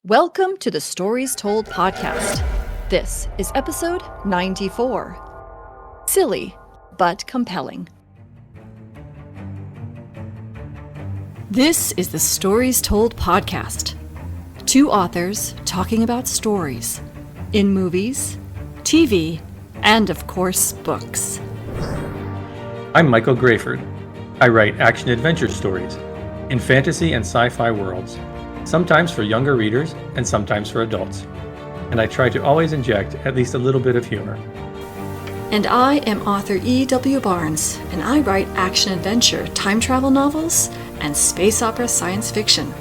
Welcome to the Stories Told podcast. This is episode 94. Silly, but compelling. This is the Stories Told podcast. Two authors talking about stories in movies, TV, and of course, books. I'm Michael Grayford. I write action-adventure stories in fantasy and sci-fi worlds, sometimes for younger readers and sometimes for adults. And I try to always inject at least a little bit of humor. And I am author E.W. Barnes, and I write action-adventure, time travel novels, and space opera science fiction.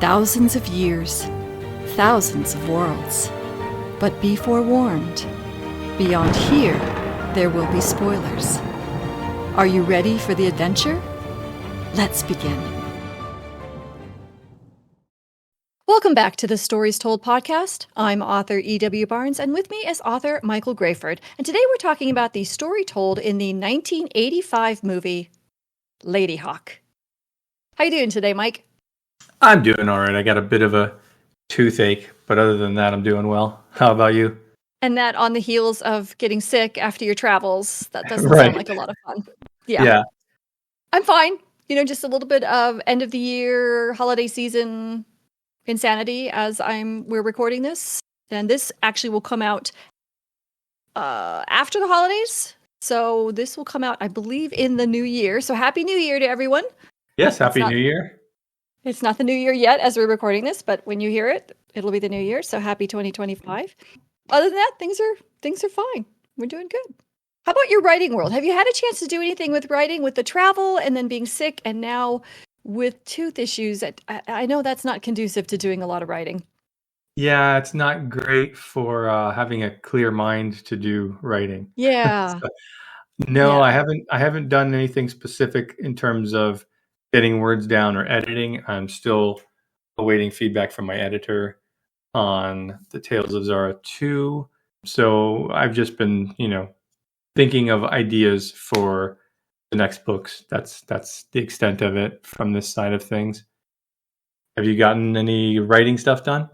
Thousands of years, thousands of worlds. But be forewarned, beyond here, there will be spoilers. Are you ready for the adventure? Let's begin. Welcome back to the Stories Told podcast. I'm author E.W. Barnes, and with me is author Michael Grayford. And today we're talking about the story told in the 1985 movie, Ladyhawke. How you doing today, Mike? I'm doing all right. I got a bit of a toothache, but other than that, I'm doing well. How about you? And that on the heels of getting sick after your travels. That doesn't Right. sound like a lot of fun. Yeah. I'm fine. Just a little bit of end of the year, holiday season insanity as we're recording this. And this actually will come out after the holidays. So this will come out, I believe, in the new year. So Happy New Year to everyone. Yes, Happy New Year. It's not the new year yet as we're recording this, but when you hear it, it'll be the new year. So happy 2025. Other than that, things are fine. We're doing good. How about your writing world? Have you had a chance to do anything with writing, with the travel and then being sick and now with tooth issues? I know that's not conducive to doing a lot of writing. Yeah, it's not great for having a clear mind to do writing. Yeah. No, Yeah. I haven't done anything specific in terms of getting words down or editing. I'm still awaiting feedback from my editor on the Tales of Zara 2. So I've just been, thinking of ideas for the next books. That's the extent of it from this side of things. Have you gotten any writing stuff done?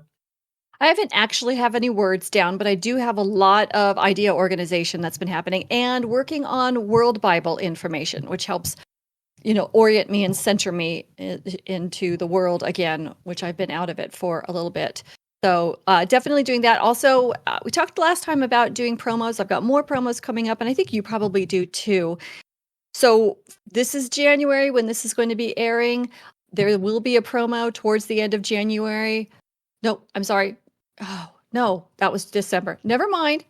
I haven't actually have any words down, but I do have a lot of idea organization that's been happening and working on World Bible information, which helps, orient me and center me into the world again, which I've been out of it for a little bit. So definitely doing that. Also, we talked last time about doing promos. I've got more promos coming up, and I think you probably do too. So this is January when this is going to be airing. There will be a promo towards the end of January. No, I'm sorry. Oh, no, that was December. Never mind.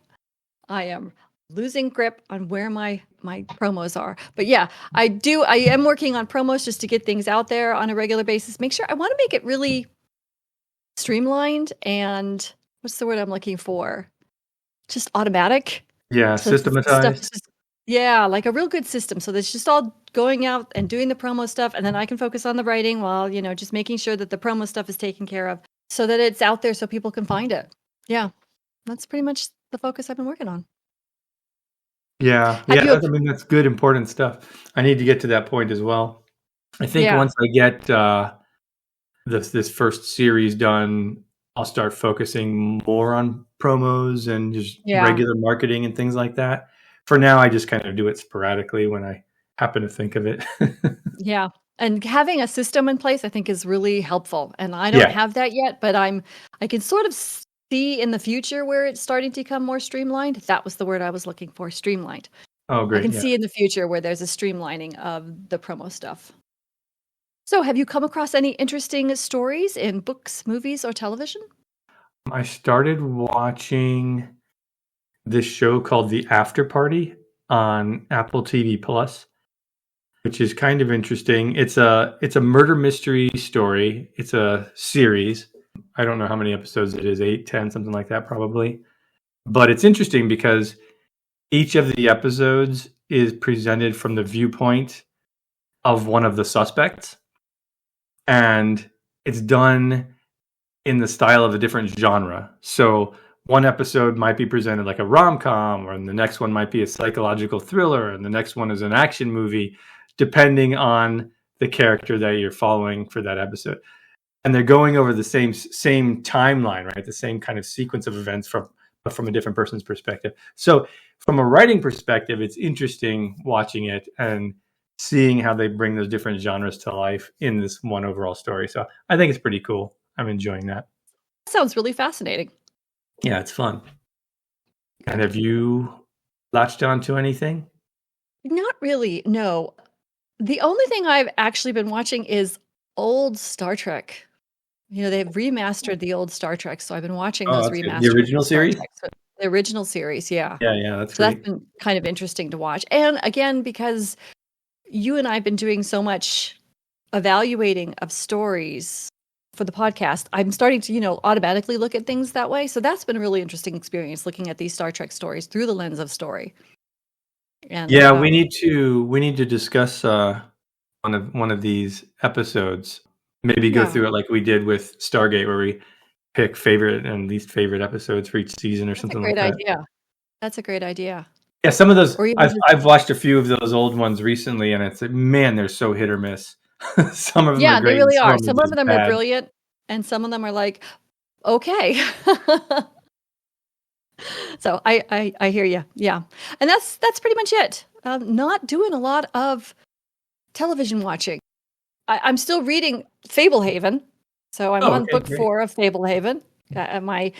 I am losing grip on where my promos are. But yeah, I am working on promos just to get things out there on a regular basis. I want to make it really streamlined and what's the word I'm looking for? Just automatic. Yeah, So systematized. like a real good system. So that's just all going out and doing the promo stuff, and then I can focus on the writing while, just making sure that the promo stuff is taken care of so that it's out there so people can find it. Yeah, that's pretty much the focus I've been working on. Yeah, that's good, important stuff. I need to get to that point as well. I think once I get this first series done, I'll start focusing more on promos and just regular marketing and things like that. For now, I just kind of do it sporadically when I happen to think of it. Yeah. And having a system in place, I think, is really helpful. And I don't have that yet, but I can sort of see in the future where it's starting to become more streamlined. That was the word I was looking for, streamlined. Oh, great. I can see in the future where there's a streamlining of the promo stuff. So have you come across any interesting stories in books, movies, or television? I started watching this show called The After Party on Apple TV Plus, which is kind of interesting. It's a murder mystery story. It's a series. I don't know how many episodes it is, 8, 10, something like that probably. But it's interesting because each of the episodes is presented from the viewpoint of one of the suspects. And it's done in the style of a different genre. So one episode might be presented like a rom-com, or the next one might be a psychological thriller, and the next one is an action movie, depending on the character that you're following for that episode. and they're going over the same timeline, right? The same kind of sequence of events from a different person's perspective. So from a writing perspective, it's interesting watching it and seeing how they bring those different genres to life in this one overall story. So I think it's pretty cool. I'm enjoying that. Sounds really fascinating. Yeah, it's fun. And have you latched on to anything? Not really, no. The only thing I've actually been watching is old Star Trek. They've remastered the old Star Trek, so I've been watching Oh, those that's good. The remastered original Star series? Trek. So the original series, yeah. Yeah, that's So that's great. been kind of interesting to watch. And again, because you and I have been doing so much evaluating of stories for the podcast, I'm starting to, automatically look at things that way. So that's been a really interesting experience looking at these Star Trek stories through the lens of story. And Yeah, we need to discuss one of these episodes. Maybe go through it like we did with Stargate, where we pick favorite and least favorite episodes for each season or something like that. That's a great idea. Yeah, some of those I've watched a few of those old ones recently, and it's like, man, they're so hit or miss. Some of them are great. They really are. Some of them are brilliant, and some of them are like, okay. So I hear you. Yeah, and that's pretty much it. Not doing a lot of television watching. I'm still reading Fablehaven, so I'm on book 4 of Fablehaven. I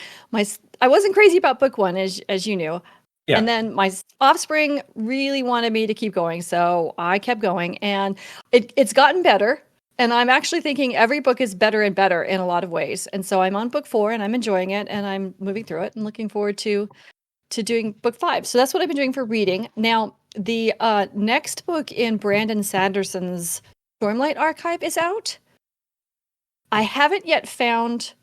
wasn't crazy about book 1, as you knew. Yeah. And then my offspring really wanted me to keep going, so I kept going, and it's gotten better. And I'm actually thinking every book is better and better in a lot of ways. And so I'm on book 4, and I'm enjoying it, and I'm moving through it, and looking forward to doing book 5. So that's what I've been doing for reading. Now, the next book in Brandon Sanderson's Stormlight Archive is out. I haven't yet found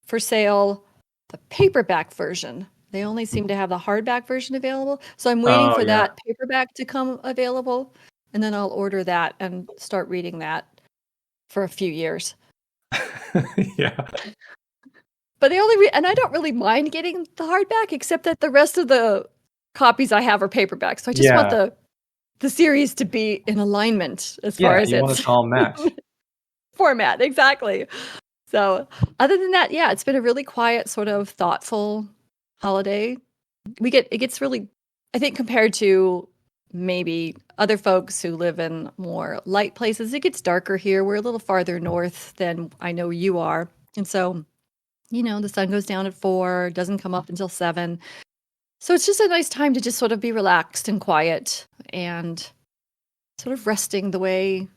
for sale the paperback version. They only seem to have the hardback version available. So I'm waiting for that paperback to come available, and then I'll order that and start reading that for a few years. Yeah. But they only and I don't really mind getting the hardback, except that the rest of the copies I have are paperback. So I just want the series to be in alignment as far as you want it to all match. Format, exactly. So other than that, it's been a really quiet, sort of thoughtful holiday. It gets really, I think, compared to maybe other folks who live in more light places, it gets darker here. We're a little farther north than I know you are. And so, the sun goes down at 4, doesn't come up until 7. So it's just a nice time to just sort of be relaxed and quiet and sort of resting the way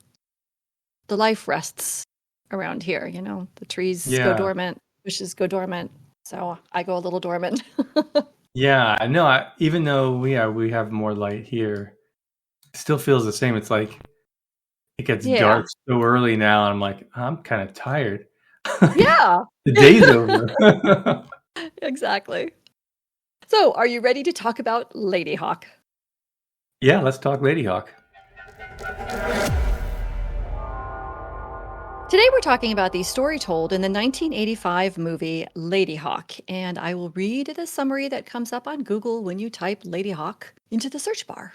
the life rests around here. The trees go dormant, bushes go dormant. So I go a little dormant. Yeah, I know. Even though we have more light here, it still feels the same. It's like it gets dark so early now, and I'm like, I'm kind of tired. Yeah. The day's over. Exactly. So, are you ready to talk about Ladyhawke? Yeah, let's talk Ladyhawke. Today we're talking about the story told in the 1985 movie Ladyhawke, and I will read the summary that comes up on Google when you type Ladyhawke into the search bar.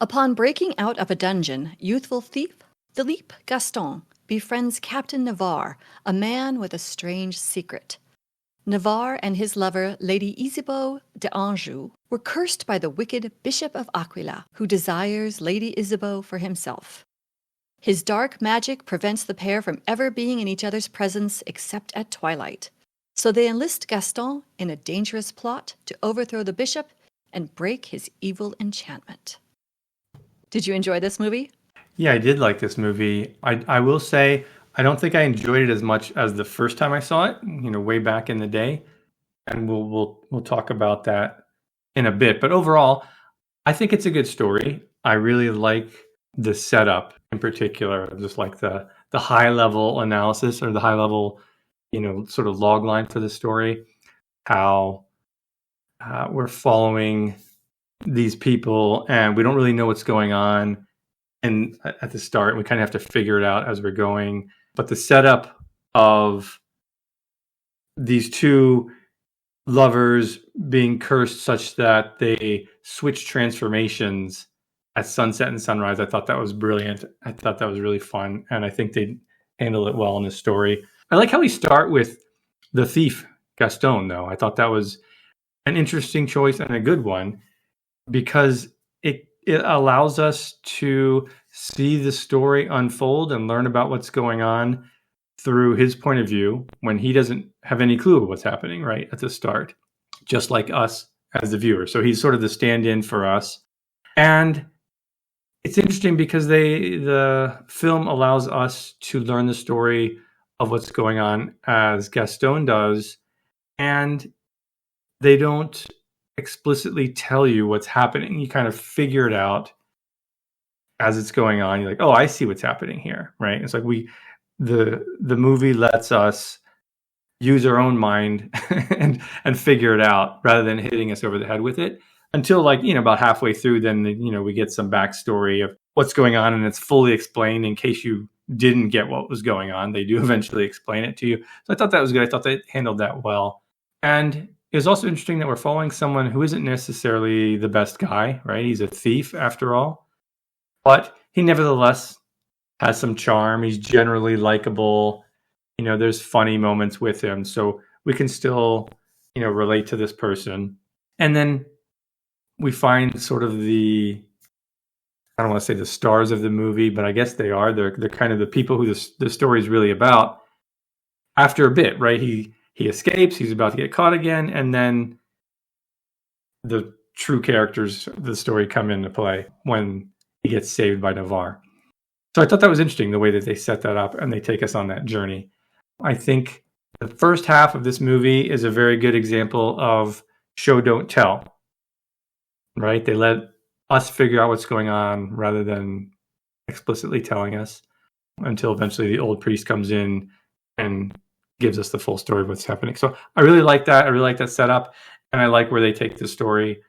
Upon breaking out of a dungeon, youthful thief Philippe Gaston befriends Captain Navarre, a man with a strange secret. Navarre and his lover, Lady Isabeau d'Anjou, were cursed by the wicked Bishop of Aquila, who desires Lady Isabeau for himself. His dark magic prevents the pair from ever being in each other's presence except at twilight. So they enlist Gaston in a dangerous plot to overthrow the bishop and break his evil enchantment. Did you enjoy this movie? Yeah, I did like this movie. I will say, I don't think I enjoyed it as much as the first time I saw it, way back in the day. And we'll talk about that in a bit. But overall, I think it's a good story. I really like the setup in particular, just like the high level analysis or the high level, sort of log line for the story, how we're following these people and we don't really know what's going on. And at the start, we kind of have to figure it out as we're going. But the setup of these two lovers being cursed such that they switch transformations at sunset and sunrise, I thought that was brilliant. I thought that was really fun. And I think they handled it well in the story. I like how we start with the thief, Gaston, though. I thought that was an interesting choice and a good one because it allows us to see the story unfold and learn about what's going on through his point of view when he doesn't have any clue of what's happening right at the start, just like us as the viewer. So he's sort of the stand-in for us. And it's interesting because the film allows us to learn the story of what's going on as Gaston does, and they don't explicitly tell you what's happening. You kind of figure it out as it's going on. You're like, oh, I see what's happening here, right? It's like the movie lets us use our own mind and figure it out rather than hitting us over the head with it until about halfway through. Then we get some backstory of what's going on, and it's fully explained in case you didn't get what was going on. They do eventually explain it to you. So I thought that was good. I thought they handled that well. And it was also interesting that we're following someone who isn't necessarily the best guy, right? He's a thief after all, but he nevertheless has some charm. He's generally likable. There's funny moments with him, so we can still, relate to this person. And then we find sort of I don't want to say the stars of the movie, but I guess they are. They're kind of the people who the story is really about. After a bit, right? He escapes. He's about to get caught again, and then the true characters of the story come into play when he gets saved by Navarre. So I thought that was interesting, the way that they set that up and they take us on that journey. I think the first half of this movie is a very good example of show, don't tell, right? They let us figure out what's going on rather than explicitly telling us until eventually the old priest comes in and gives us the full story of what's happening. So I really like that. I really like that setup, and I like where they take the story.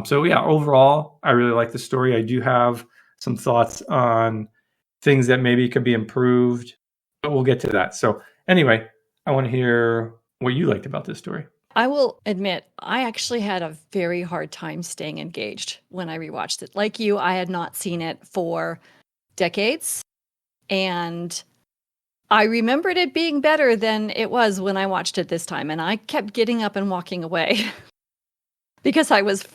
So yeah, overall, I really like the story. I do have some thoughts on things that maybe could be improved, but we'll get to that. So anyway, I want to hear what you liked about this story. I will admit, I actually had a very hard time staying engaged when I rewatched it. Like you, I had not seen it for decades, and I remembered it being better than it was when I watched it this time, and I kept getting up and walking away because I was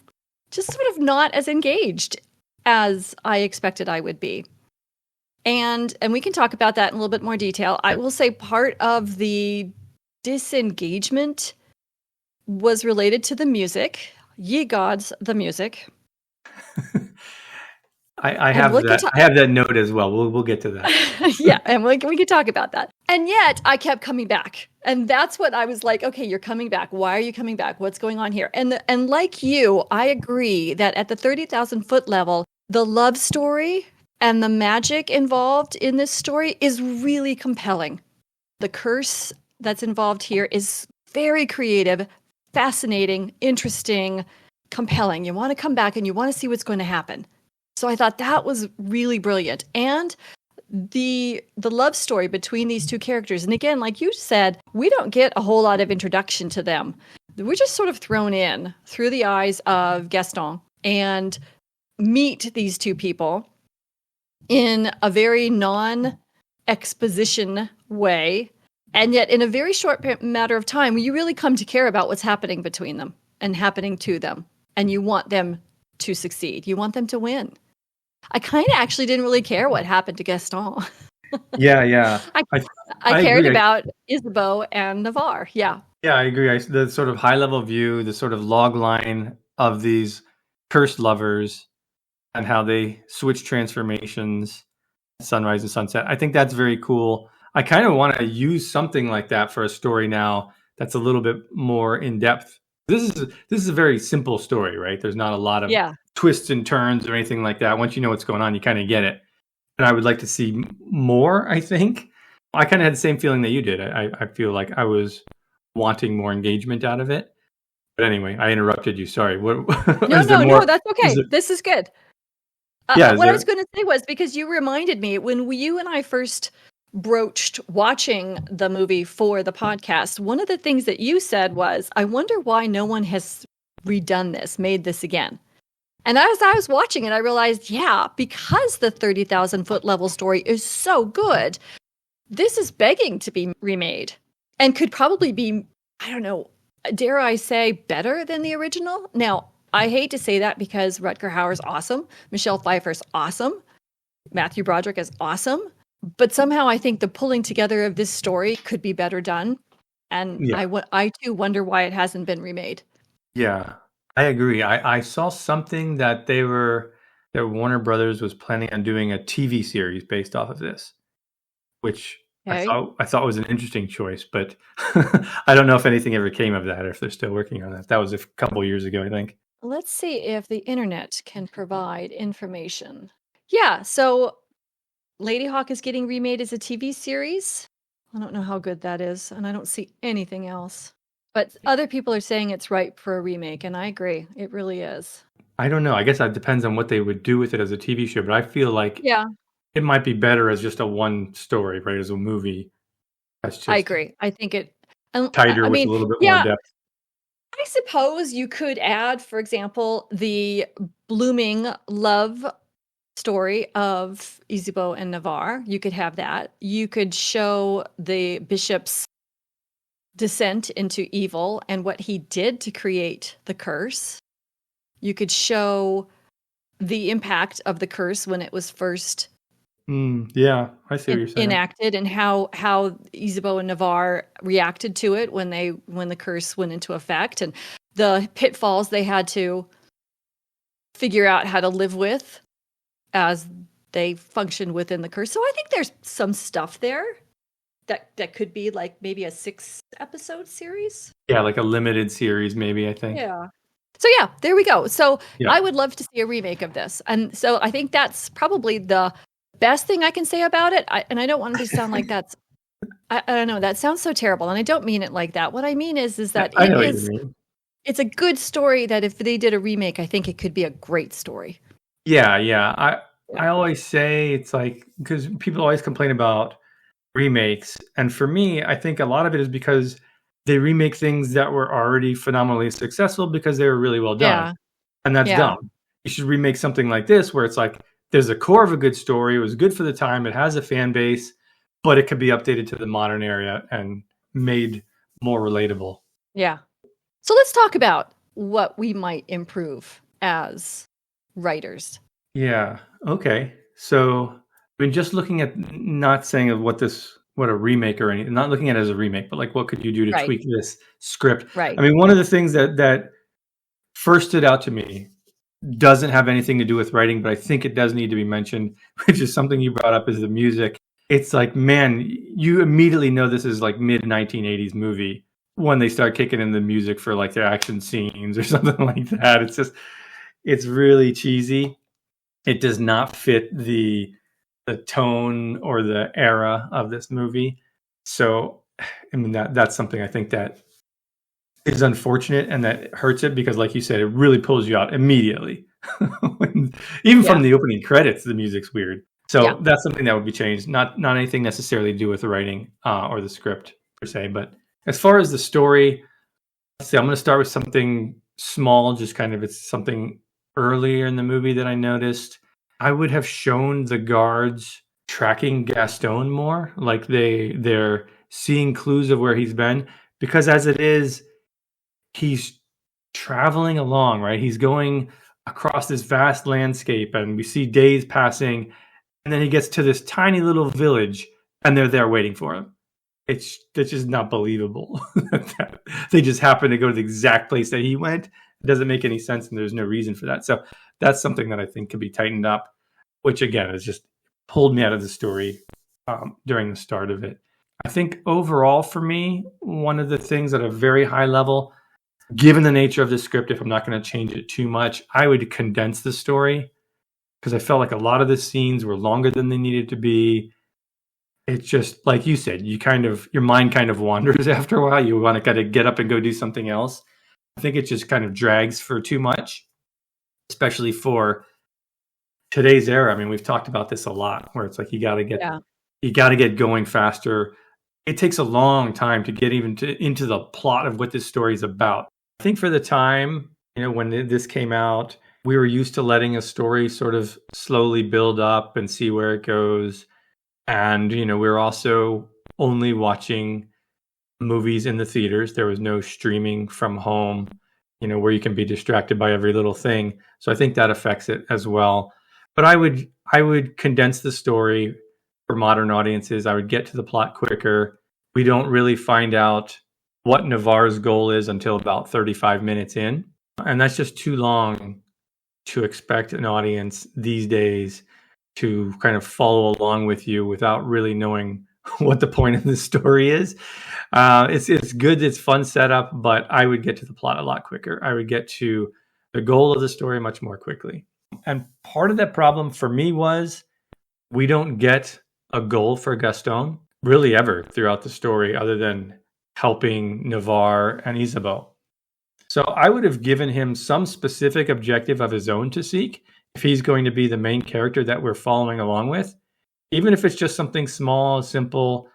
just sort of not as engaged as I expected I would be. And we can talk about that in a little bit more detail. I will say part of the disengagement was related to the music. Ye gods, the music. I have that note as well. We'll get to that. Yeah, and we can talk about that. And yet I kept coming back. And that's what I was like, okay, you're coming back. Why are you coming back? What's going on here? And like you, I agree that at the 30,000 foot level, the love story and the magic involved in this story is really compelling. The curse that's involved here is very creative, fascinating, interesting, compelling. You want to come back and you want to see what's going to happen. So I thought that was really brilliant. And the love story between these two characters. And again, like you said, we don't get a whole lot of introduction to them. We're just sort of thrown in through the eyes of Gaston and meet these two people in a very non-exposition way. And yet in a very short matter of time, you really come to care about what's happening between them and happening to them. And you want them to succeed. You want them to win. I kind of actually didn't really care what happened to Gaston. Yeah. I cared about Isabeau and Navarre. Yeah. Yeah, I agree. The sort of high-level view, the sort of log line of these cursed lovers and how they switch transformations, sunrise and sunset. I think that's very cool. I kind of want to use something like that for a story now that's a little bit more in depth. This is a very simple story, right? There's not a lot of twists and turns or anything like that. Once you know what's going on, you kind of get it. And I would like to see more, I think. I kind of had the same feeling that you did. I feel like I was wanting more engagement out of it. But anyway, I interrupted you. Sorry. No, that's okay. This is good. What I was going to say was, because you reminded me, when you and I first broached watching the movie for the podcast, one of the things that you said was, I wonder why no one has redone this, made this again. And as I was watching it, I realized, because the 30,000 foot level story is so good, this is begging to be remade and could probably be, I don't know, dare I say, better than the original. Now, I hate to say that because Rutger Hauer's awesome, Michelle Pfeiffer's awesome, Matthew Broderick is awesome, but somehow I think the pulling together of this story could be better done. And Yeah. I too wonder why it hasn't been remade. Yeah, I agree. I saw something that that Warner Brothers was planning on doing a TV series based off of this, which Okay. I thought was an interesting choice, but I don't know if anything ever came of that or if they're still working on that. That was a couple years ago, I think. Let's see if the internet can provide information. Yeah, so Ladyhawke is getting remade as a TV series. I don't know how good that is, and I don't see anything else. But other people are saying it's ripe for a remake, and I agree. It really is. I don't know. I guess that depends on what they would do with it as a TV show, but I feel like Yeah, it might be better as just a one story, right? As a movie that's I just agree. I think it, and tighter I with a mean, little bit more yeah, depth. I suppose you could add, for example, the blooming love story of Isabeau and Navarre. You could have that. You could show the bishop's descent into evil and what he did to create the curse. You could show the impact of the curse when it was first Yeah, I see what you're saying. enacted, and how Isabeau and Navarre reacted to it when the curse went into effect, and the pitfalls they had to figure out how to live with as they functioned within the curse. So I think there's some stuff there that could be like maybe a 6-episode series. Yeah, like a limited series, maybe, I think. Yeah. So yeah, there we go. So Yeah. I would love to see a remake of this. And so I think that's probably the best thing I can say about it. And I don't want it to sound like that's, I don't know, that sounds so terrible. And I don't mean it like that. What I mean is that I know what you mean. it's a good story that if they did a remake, I think it could be a great story. Yeah, yeah. Yeah. I always say it's like because people always complain about remakes, and for me, I think a lot of it is because they remake things that were already phenomenally successful because they were really well done, Yeah. and that's Yeah. dumb. You should remake something like this where it's like there's a core of a good story. It was good for the time. It has a fan base, but it could be updated to the modern era and made more relatable. Yeah. So let's talk about what we might improve as writers. Yeah. Okay. So, I mean, just looking at not saying of what a remake or anything, not looking at it as a remake, but like what could you do to Right. tweak this script? Right. I mean, one of the things that first stood out to me doesn't have anything to do with writing, but I think it does need to be mentioned, which is something you brought up is the music. It's like, man, you immediately know this is like mid 1980s movie when they start kicking in the music for like their action scenes or something like that. It's really cheesy. It does not fit the tone or the era of this movie. So, I mean that's something I think that is unfortunate and that hurts it because, like you said, it really pulls you out immediately. Even from the opening credits, the music's weird. So that's something that would be changed. Not anything necessarily to do with the writing or the script per se. But as far as the story, let's see, I'm going to start with something small. Just kind of it's something earlier in the movie that I noticed. I would have shown the guards tracking Gaston more, like they're seeing clues of where he's been, because as it is, he's traveling along, right? He's going across this vast landscape and we see days passing and then he gets to this tiny little village and they're there waiting for him. It's just not believable. They just happen to go to the exact place that he went. It doesn't make any sense and there's no reason for that. So that's something that I think could be tightened up, which again has just pulled me out of the story during the start of it. I think overall for me, one of the things at a very high level, given the nature of the script, if I'm not going to change it too much, I would condense the story because I felt like a lot of the scenes were longer than they needed to be. It's just like you said, your mind kind of wanders after a while. You want to kind of get up and go do something else. I think it just kind of drags for too much, especially for today's era. I mean, we've talked about this a lot where it's like you got to get going faster. It takes a long time to get even into the plot of what this story is about. I think for the time, when this came out, we were used to letting a story sort of slowly build up and see where it goes. And, we were also only watching movies in the theaters. There was no streaming from home, where you can be distracted by every little thing. So I think that affects it as well. But I would condense the story for modern audiences. I would get to the plot quicker. We don't really find out what Navarre's goal is until about 35 minutes in. And that's just too long to expect an audience these days to kind of follow along with you without really knowing what the point of the story is. It's good, it's fun setup, but I would get to the plot a lot quicker. I would get to the goal of the story much more quickly. And part of that problem for me was we don't get a goal for Gaston really ever throughout the story other than helping Navarre and Isabeau. So I would have given him some specific objective of his own to seek if he's going to be the main character that we're following along with, even if it's just something small, simple,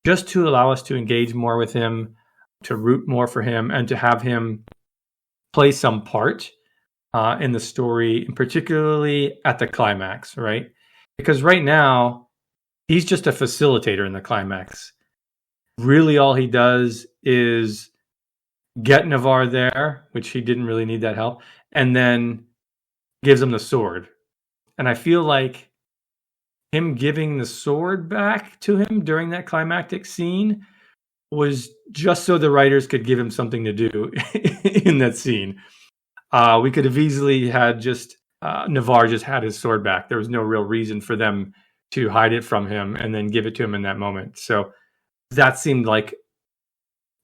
just to allow us to engage more with him, to root more for him, and to have him play some part in the story, and particularly at the climax, right? Because right now, he's just a facilitator in the climax. Really, all he does is get Navarre there, which he didn't really need that help, and then gives him the sword. And I feel like him giving the sword back to him during that climactic scene was just so the writers could give him something to do in that scene. We could have easily had just Navarre just had his sword back. There was no real reason for them to hide it from him and then give it to him in that moment. So that seemed like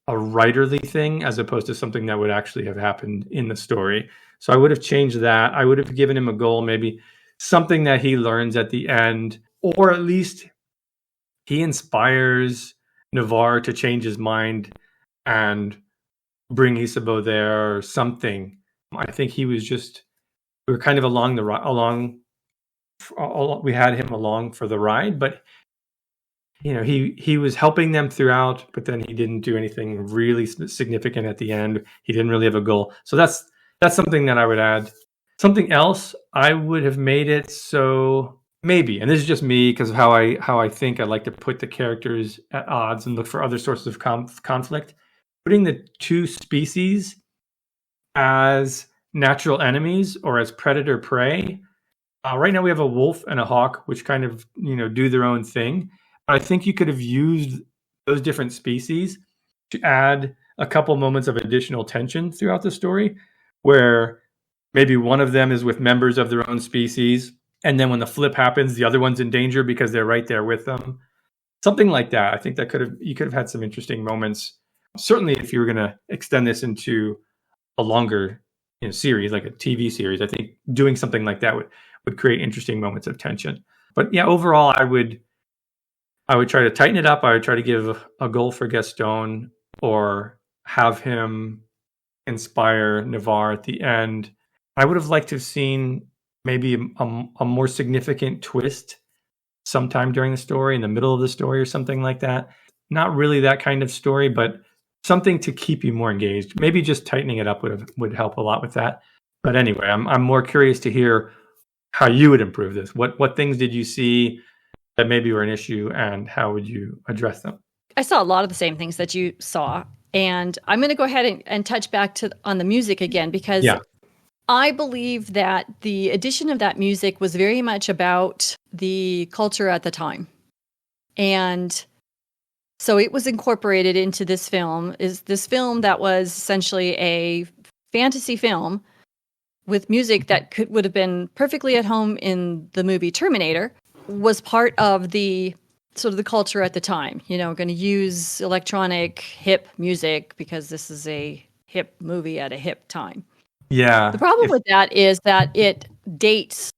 a writerly thing as opposed to something that would actually have happened in the story. So I would have changed that. I would have given him a goal, maybe something that he learns at the end, or at least he inspires Navarre to change his mind and bring Isabeau there or something. I think he was just, we were kind of we had him along for the ride, but he was helping them throughout, but then he didn't do anything really significant at the end. He didn't really have a goal. So that's something that I would add. Something else, I would have made it so maybe, and this is just me because of how I think I like to put the characters at odds and look for other sources of conflict. Putting the two species as natural enemies or as predator prey. Right now we have a wolf and a hawk, which kind of do their own thing. I think you could have used those different species to add a couple moments of additional tension throughout the story, where maybe one of them is with members of their own species, and then when the flip happens, the other one's in danger because they're right there with them. Something like that. I think that you could have had some interesting moments. Certainly, if you were going to extend this into a longer series, like a TV series, I think doing something like that would create interesting moments of tension. But yeah, overall, I would try to tighten it up. I would try to give a goal for Gaston or have him inspire Navarre at the end. I would have liked to have seen maybe a more significant twist sometime during the story, in the middle of the story or something like that. Not really that kind of story, but something to keep you more engaged. Maybe just tightening it up would help a lot with that. But anyway, I'm more curious to hear how you would improve this. What things did you see that maybe were an issue, and how would you address them? I saw a lot of the same things that you saw. And I'm going to go ahead and touch back on the music again, because I believe that the addition of that music was very much about the culture at the time. And so it was incorporated into this film, that was essentially a fantasy film with music that would have been perfectly at home in the movie Terminator, was part of the sort of the culture at the time. Going to use electronic hip music because this is a hip movie at a hip time. Yeah. The problem with that is that it dates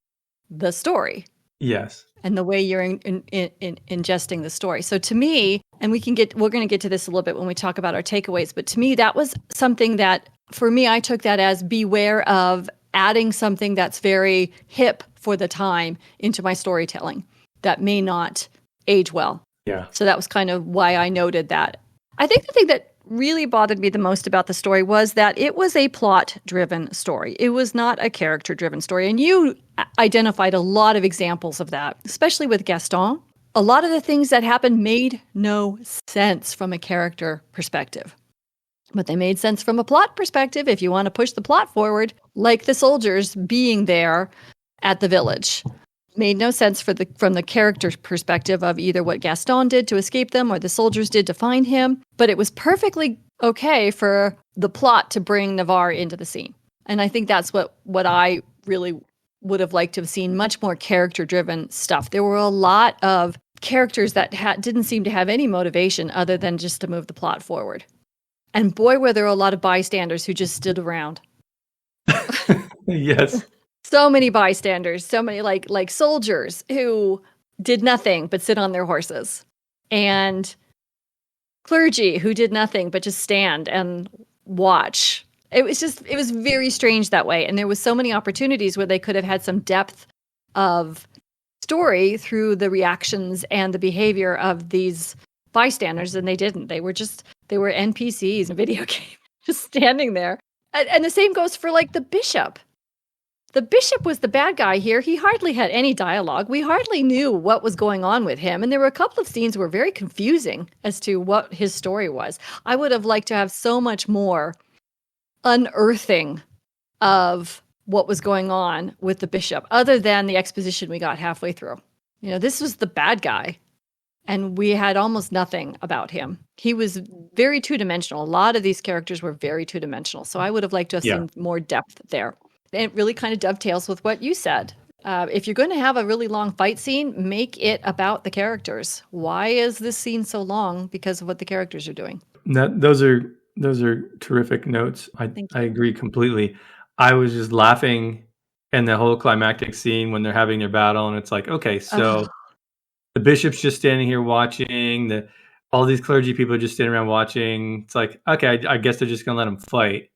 the story. Yes. And the way you're ingesting the story. So to me, and we're going to get to this a little bit when we talk about our takeaways, but to me, that was something that, for me, I took that as beware of adding something that's very hip for the time into my storytelling that may not age well. Yeah. So that was kind of why I noted that. I think the thing that really bothered me the most about the story was that it was a plot-driven story. It was not a character-driven story. And you identified a lot of examples of that, especially with Gaston. a lot of the things that happened made no sense from a character perspective. But they made sense from a plot perspective if you want to push the plot forward, like the soldiers being there at the village. Made no sense from the character's perspective of either what Gaston did to escape them or the soldiers did to find him. But it was perfectly okay for the plot to bring Navarre into the scene. And I think that's what I really would have liked to have seen, much more character-driven stuff. There were a lot of characters that didn't seem to have any motivation other than just to move the plot forward. And boy, were there a lot of bystanders who just stood around. Yes. So many bystanders, so many like soldiers who did nothing but sit on their horses, and clergy who did nothing but just stand and watch. It was very strange that way. And there was so many opportunities where they could have had some depth of story through the reactions and the behavior of these bystanders, and they didn't. They were NPCs in a video game, just standing there. And the same goes for like the bishop. The bishop was the bad guy here. He hardly had any dialogue. We hardly knew what was going on with him. And there were a couple of scenes that were very confusing as to what his story was. I would have liked to have so much more unearthing of what was going on with the bishop, other than the exposition we got halfway through. This was the bad guy, and we had almost nothing about him. He was very two-dimensional. A lot of these characters were very two-dimensional. So I would have liked to have seen more depth there. It really kind of dovetails with what you said. If you're going to have a really long fight scene, make it about the characters. Why is this scene so long? Because of what the characters are doing. Those are terrific notes. I agree completely. I was just laughing in the whole climactic scene when they're having their battle, and it's like, okay, so the bishop's just standing here watching. All these clergy people are just standing around watching. It's like, okay, I guess they're just going to let them fight.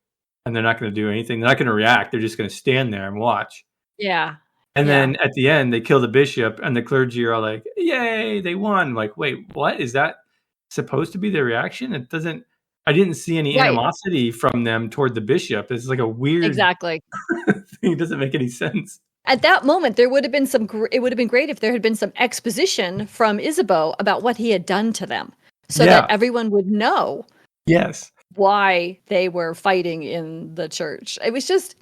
And they're not going to do anything. They're not going to react. They're just going to stand there and watch. Yeah. And then at the end, they kill the bishop, and the clergy are all like, yay, they won. Like, wait, what? Is that supposed to be their reaction? I didn't see any animosity from them toward the bishop. It's like a weird exactly thing. It doesn't make any sense. At that moment, it would have been great if there had been some exposition from Isabeau about what he had done to them, so that everyone would know. Yes. Why they were fighting in the church. It was just,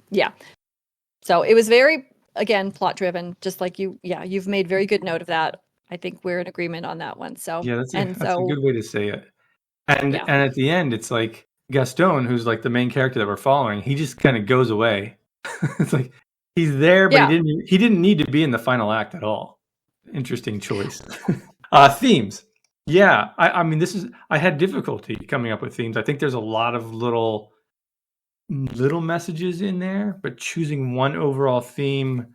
So it was very, again, plot driven, just like you've made very good note of that. I think we're in agreement on that one. So that's a good way to say it. And at the end, it's like Gaston, who's like the main character that we're following, he just kind of goes away. It's like he's there, but he didn't need to be in the final act at all. Interesting choice. Themes. Yeah, I mean, I had difficulty coming up with themes. I think there's a lot of little messages in there, but choosing one overall theme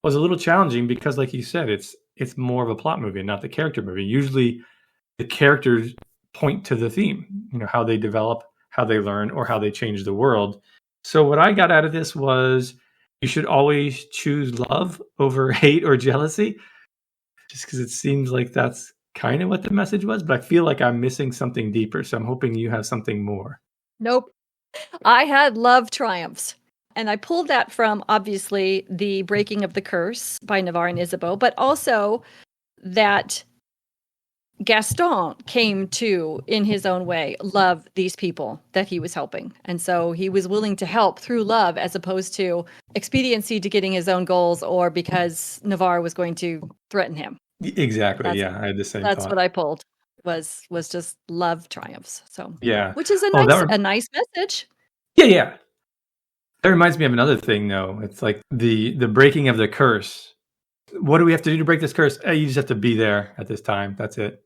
was a little challenging because, like you said, it's more of a plot movie and not the character movie. Usually the characters point to the theme, how they develop, how they learn, or how they change the world. So what I got out of this was you should always choose love over hate or jealousy, just because it seems like that's kind of what the message was, but I feel like I'm missing something deeper. So I'm hoping you have something more. Nope. I had love triumphs. And I pulled that from, obviously, the breaking of the curse by Navarre and Isabeau, but also that Gaston came to, in his own way, love these people that he was helping. And so he was willing to help through love as opposed to expediency to getting his own goals or because Navarre was going to threaten him. Exactly. I had the same thought. That's what I pulled was just love triumphs. So which is a nice message. Yeah. That reminds me of another thing, though. It's like the breaking of the curse. What do we have to do to break this curse? You just have to be there at this time. That's it.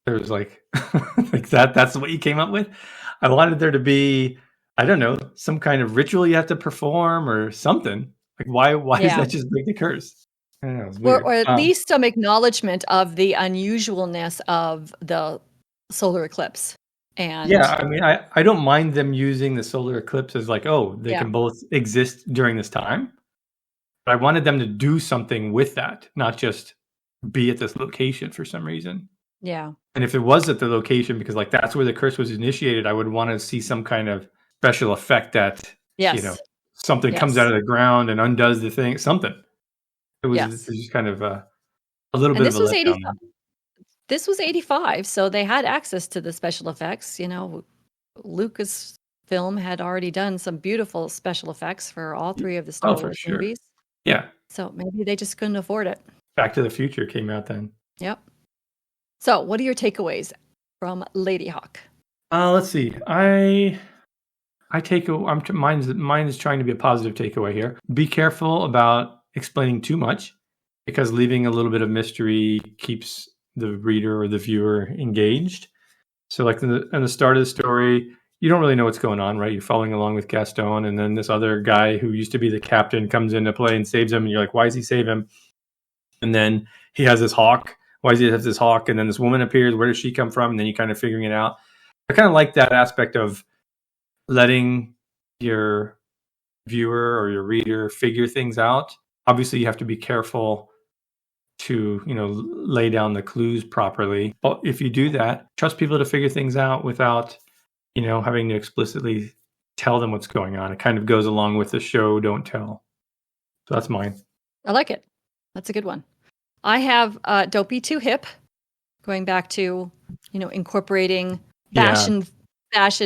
There was like that. That's what you came up with. I wanted there to be, I don't know, some kind of ritual you have to perform or something. Like why does that just break the curse? I don't know, it's weird. Or at least some acknowledgement of the unusualness of the solar eclipse. And I mean, I don't mind them using the solar eclipse as like, they can both exist during this time. But I wanted them to do something with that, not just be at this location for some reason. Yeah. And if it was at the location, because like that's where the curse was initiated, I would want to see some kind of special effect that, something comes out of the ground and undoes the thing, something. It was just kind of A little And bit of this a was letdown 85. then. This was 85, so they had access to the special effects. Lucasfilm had already done some beautiful special effects for all three of the Star Oh, for Wars sure. movies. Yeah. So maybe they just couldn't afford it. Back to the Future came out then. Yep. So, what are your takeaways from Ladyhawke? Let's see. Mine is trying to be a positive takeaway here. Be careful about explaining too much, because leaving a little bit of mystery keeps the reader or the viewer engaged. So, like in the start of the story, you don't really know what's going on, right? You're following along with Gaston, and then this other guy who used to be the captain comes into play and saves him, and you're like, why does he save him? And then he has this hawk. Why does he have this hawk? And then this woman appears. Where does she come from? And then you kind of figuring it out. I kind of like that aspect of letting your viewer or your reader figure things out. Obviously, you have to be careful to lay down the clues properly. But if you do that, trust people to figure things out without having to explicitly tell them what's going on. It kind of goes along with the show don't tell. So that's mine. I like it. That's a good one. I have don't be too hip. Going back to incorporating fashion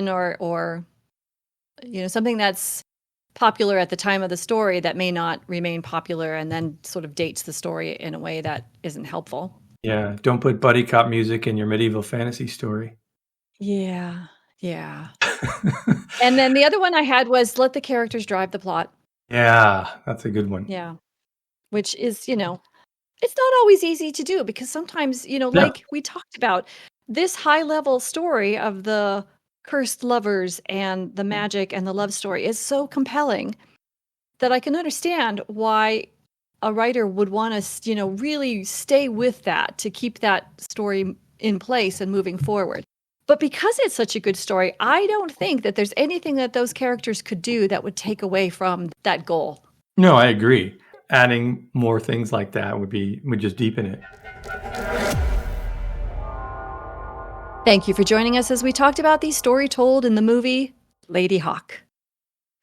or something that's popular at the time of the story that may not remain popular, and then sort of dates the story in a way that isn't helpful. Yeah, don't put buddy cop music in your medieval fantasy story. Yeah. And then the other one I had was let the characters drive the plot. Yeah, that's a good one. Yeah. Which is, it's not always easy to do, because sometimes, like we talked about, this high level story of the cursed lovers and the magic and the love story is so compelling that I can understand why a writer would want to, really stay with that to keep that story in place and moving forward. But because it's such a good story, I don't think that there's anything that those characters could do that would take away from that goal. No, I agree. Adding more things like that would just deepen it. Thank you for joining us as we talked about the story told in the movie Ladyhawke.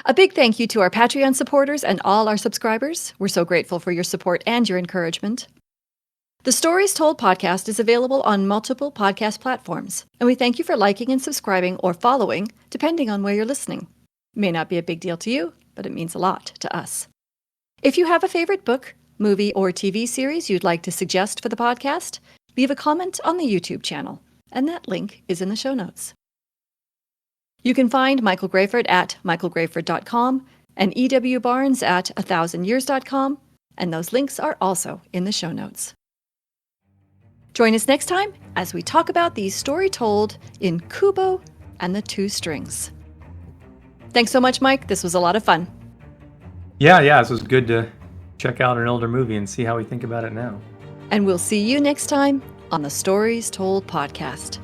A big thank you to our Patreon supporters and all our subscribers. We're so grateful for your support and your encouragement. The Stories Told podcast is available on multiple podcast platforms, and we thank you for liking and subscribing or following, depending on where you're listening. It may not be a big deal to you, but it means a lot to us. If you have a favorite book, movie, or TV series you'd like to suggest for the podcast, leave a comment on the YouTube channel, and that link is in the show notes. You can find Michael Grayford at michaelgrayford.com and E.W. Barnes at 1000years.com, and those links are also in the show notes. Join us next time as we talk about the story told in Kubo and the Two Strings. Thanks so much, Mike. This was a lot of fun. Yeah, this was good to check out an older movie and see how we think about it now. And we'll see you next time on the Stories Told podcast.